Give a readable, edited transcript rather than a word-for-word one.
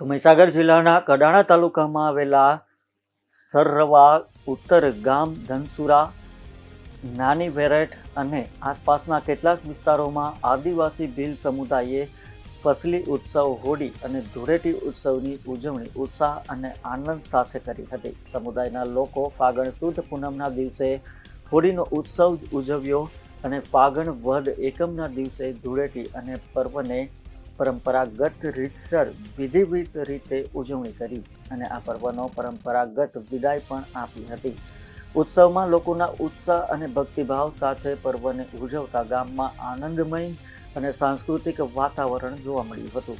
તો મહીસાગર જિલ્લાના કડાણા તાલુકામાં આવેલા સરરવા ઉત્તર ગામ ધનસુરા નાની વેરેઠ અને આસપાસના કેટલાક વિસ્તારોમાં આદિવાસી ભીલ સમુદાયે ફસલી ઉત્સવ હોળી અને ધૂળેટી ઉત્સવની ઉજવણી ઉત્સાહ અને આનંદ સાથે કરી હતી. સમુદાયના લોકો ફાગણ સુદ પૂનમના દિવસે હોળીનો ઉત્સવ ઉજવ્યો અને ફાગણ વદ એકમના દિવસે ધૂળેટી અને પર્વને પરંપરાગત રીતસર વિધિવત રીતે ઉજવણી કરી અને આ પર્વનો પરંપરાગત વિદાય પણ આપી હતી. ઉત્સવમાં લોકોના ઉત્સાહ અને ભક્તિભાવ સાથે પર્વને ઉજવતા ગામમાં આનંદમય અને સાંસ્કૃતિક વાતાવરણ જોવા મળ્યું હતું.